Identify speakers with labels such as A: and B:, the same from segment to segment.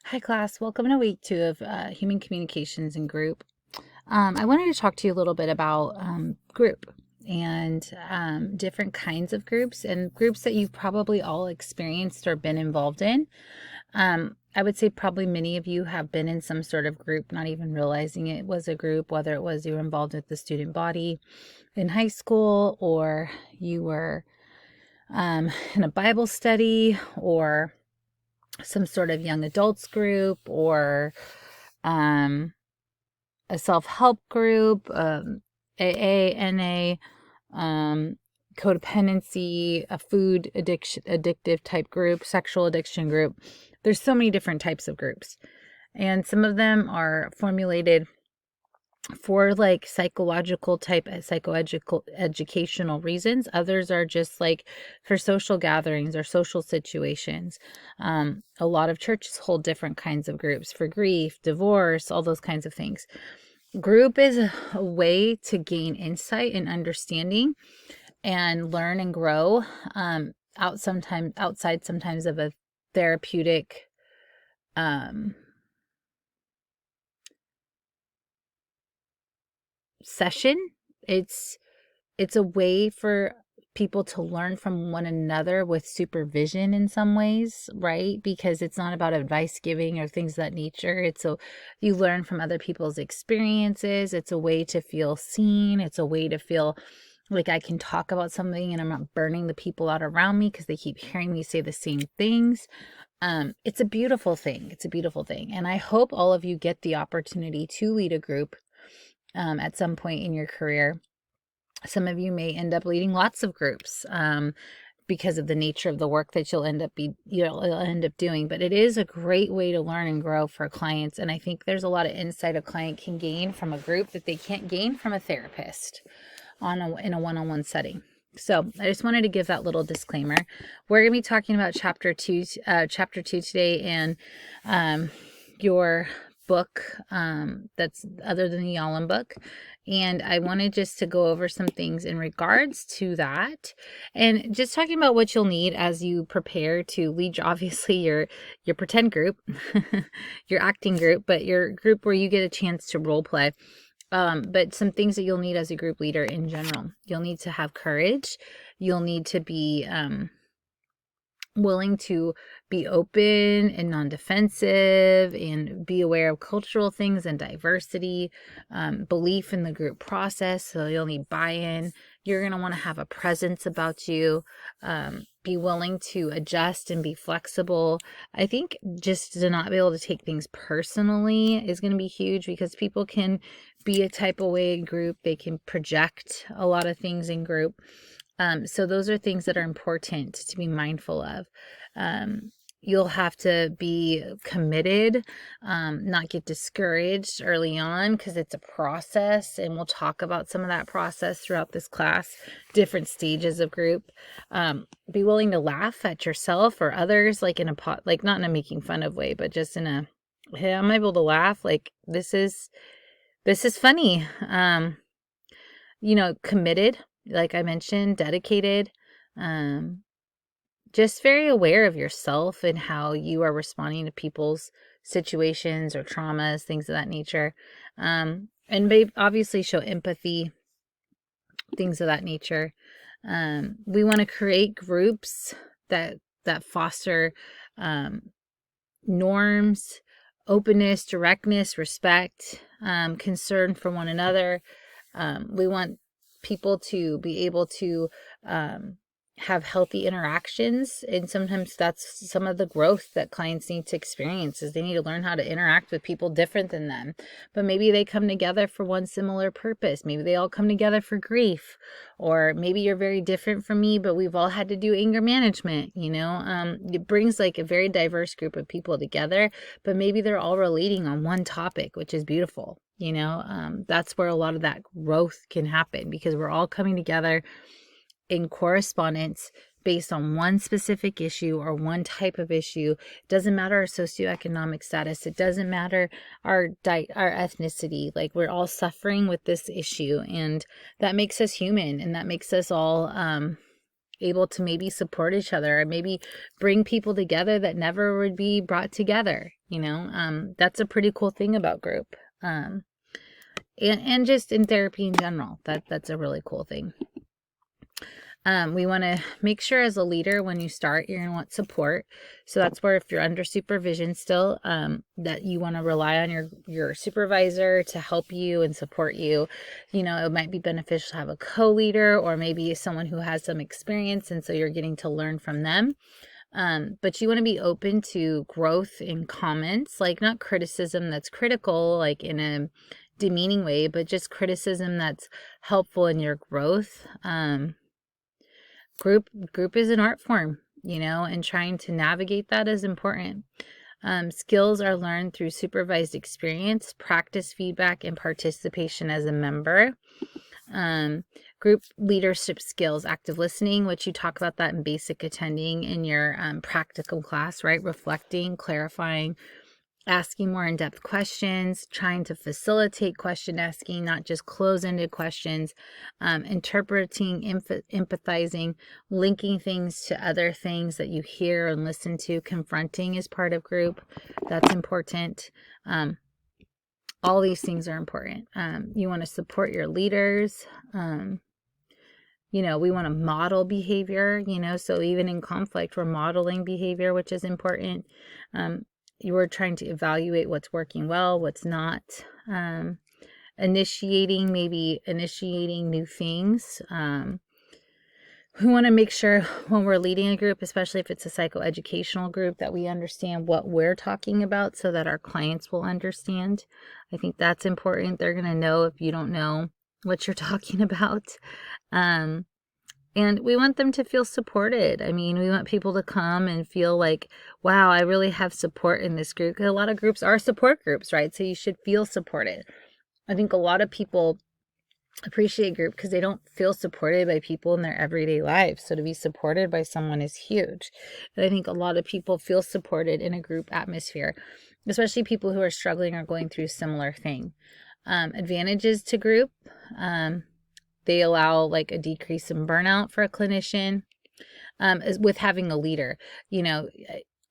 A: Hi, class. Welcome to week 2 of Human Communications and Group. I wanted to talk to you a little bit about group and different kinds of groups and groups that you've probably all experienced or been involved in. I would say probably many of you have been in some sort of group, not even realizing it was a group, whether it was you were involved with the student body in high school or you were in a Bible study or some sort of young adults group or um, a self-help group, AA, NA, um, codependency, a food addictive type group, sexual addiction group. There's so many different types of groups. And some of them are formulated for like psychological type psychoeducational educational reasons. Others are just like for social gatherings or social situations. A lot of churches hold different kinds of groups for grief, divorce, all those kinds of things. Group is a way to gain insight and understanding and learn and grow outside sometimes of a therapeutic session. It's a way for people to learn from one another with supervision in some ways, right? Because it's not about advice giving or things of that nature. You learn from other people's experiences. It's a way to feel seen. It's a way to feel like I can talk about something and I'm not burning the people out around me because they keep hearing me say the same things. It's a beautiful thing. It's a beautiful thing. And I hope all of you get the opportunity to lead a group at some point in your career. Some of you may end up leading lots of groups because of the nature of the work that you'll end up doing. But it is a great way to learn and grow for clients. And I think there's a lot of insight a client can gain from a group that they can't gain from a therapist in a one-on-one setting. So I just wanted to give that little disclaimer. We're going to be talking about chapter two today, and your book that's other than the Yalom book. And I wanted just to go over some things in regards to that, and just talking about what you'll need as you prepare to lead, obviously, your pretend group, your acting group, but your group where you get a chance to role play. But some things that you'll need as a group leader in general. You'll need to have courage. You'll need to be willing to be open and non-defensive and be aware of cultural things and diversity, belief in the group process. So you'll need buy-in. You're going to want to have a presence about you, be willing to adjust and be flexible. I think just to not be able to take things personally is going to be huge, because people can be a type of way in group. They can project a lot of things in group. So those are things that are important to be mindful of. You'll have to be committed, not get discouraged early on, because it's a process, and we'll talk about some of that process throughout this class, different stages of group. Be willing to laugh at yourself or others, like like not in a making fun of way, but just in a, hey, I'm able to laugh. Like this is funny. Committed, like I mentioned, dedicated, just very aware of yourself and how you are responding to people's situations or traumas, things of that nature. And obviously show empathy, things of that nature. We want to create groups that foster norms, openness, directness, respect, concern for one another. We want people to be able to have healthy interactions, and sometimes that's some of the growth that clients need to experience, is they need to learn how to interact with people different than them, but maybe they come together for one similar purpose. Maybe they all come together for grief, or maybe you're very different from me, but we've all had to do anger management. It brings like a very diverse group of people together, but maybe they're all relating on one topic, which is beautiful. That's where a lot of that growth can happen, because we're all coming together in correspondence based on one specific issue or one type of issue. It doesn't matter our socioeconomic status. It doesn't matter our ethnicity. Like, we're all suffering with this issue, and that makes us human, and that makes us all able to maybe support each other, or maybe bring people together that never would be brought together. That's a pretty cool thing about group. And just in therapy in general, that's a really cool thing. We want to make sure as a leader, when you start, you're going to want support. So that's where, if you're under supervision still, that you want to rely on your supervisor to help you and support you. It might be beneficial to have a co-leader, or maybe someone who has some experience, and so you're getting to learn from them. But you want to be open to growth in comments, like not criticism that's critical, like in a demeaning way, but just criticism that's helpful in your growth. Group is an art form, and trying to navigate that is important. Skills are learned through supervised experience, practice feedback, and participation as a member. Group leadership skills, active listening, which you talk about that in basic attending in your practicum class, right? Reflecting, clarifying, asking more in-depth questions, trying to facilitate question asking, not just close-ended questions, interpreting, empathizing, linking things to other things that you hear and listen to. Confronting is part of group. That's important. All these things are important. You want to support your leaders. We want to model behavior, so even in conflict, we're modeling behavior, which is important. You are trying to evaluate what's working well, what's not. Initiating new things. We want to make sure when we're leading a group, especially if it's a psychoeducational group, that we understand what we're talking about so that our clients will understand. I think that's important. They're going to know if you don't know what you're talking about. And we want them to feel supported. We want people to come and feel like, wow, I really have support in this group. Because a lot of groups are support groups, right? So you should feel supported. I think a lot of people appreciate group because they don't feel supported by people in their everyday lives. So to be supported by someone is huge. And I think a lot of people feel supported in a group atmosphere, especially people who are struggling or going through a similar thing. Advantages to group. They allow like a decrease in burnout for a clinician, with having a leader.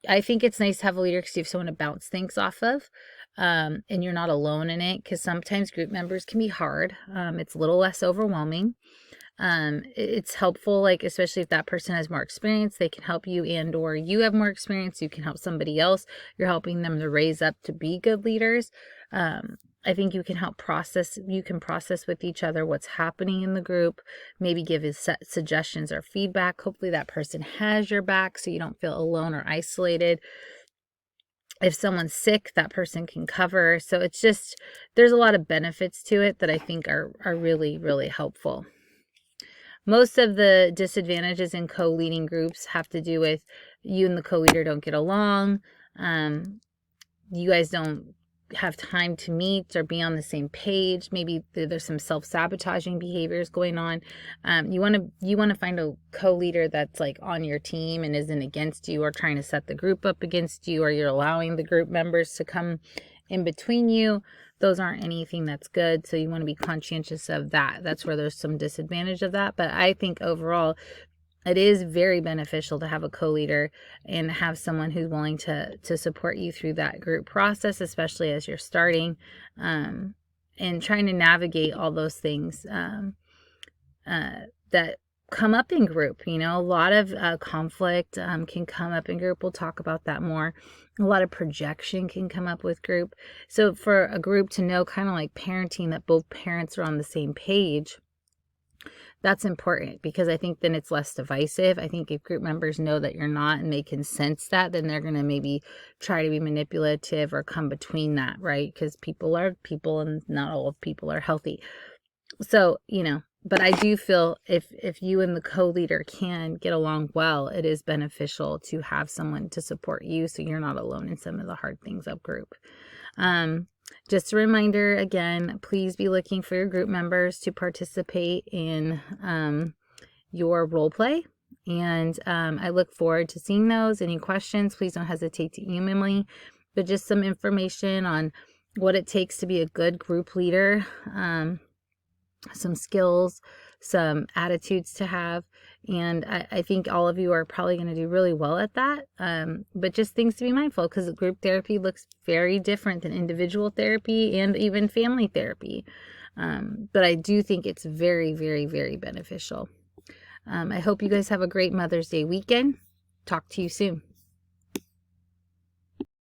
A: I think it's nice to have a leader because you have someone to bounce things off of, and you're not alone in it, because sometimes group members can be hard. It's a little less overwhelming. It's helpful, like especially if that person has more experience, they can help you, and or you have more experience, you can help somebody else. You're helping them to raise up to be good leaders. I think you can process with each other what's happening in the group, maybe give suggestions or feedback. Hopefully that person has your back so you don't feel alone or isolated. If someone's sick, that person can cover. So it's just, there's a lot of benefits to it that I think are really, really helpful. Most of the disadvantages in co-leading groups have to do with you and the co-leader don't get along. You guys don't have time to meet or be on the same page. Maybe there's some self-sabotaging behaviors going on. You want to find a co-leader that's like on your team and isn't against you or trying to set the group up against you, or you're allowing the group members to come in between you. Those aren't anything that's good. So you want to be conscientious of that. That's where there's some disadvantage of that. But I think overall, it is very beneficial to have a co-leader and have someone who's willing to support you through that group process, especially as you're starting, and trying to navigate all those things that come up in group. A lot of conflict can come up in group. We'll talk about that more. A lot of projection can come up with group. So for a group to know, kind of like parenting, that both parents are on the same page, that's important, because I think then it's less divisive. I think if group members know that you're not and they can sense that, then they're going to maybe try to be manipulative or come between that, right? Because people are people and not all people are healthy. So, but I do feel if you and the co-leader can get along well, it is beneficial to have someone to support you so you're not alone in some of the hard things of group. Just a reminder, again, please be looking for your group members to participate in your role play. And I look forward to seeing those. Any questions, please don't hesitate to email me. But just some information on what it takes to be a good group leader, some skills, some attitudes to have. And I think all of you are probably going to do really well at that. But just things to be mindful, because group therapy looks very different than individual therapy and even family therapy. But I do think it's very, very, very beneficial. I hope you guys have a great Mother's Day weekend. Talk to you soon.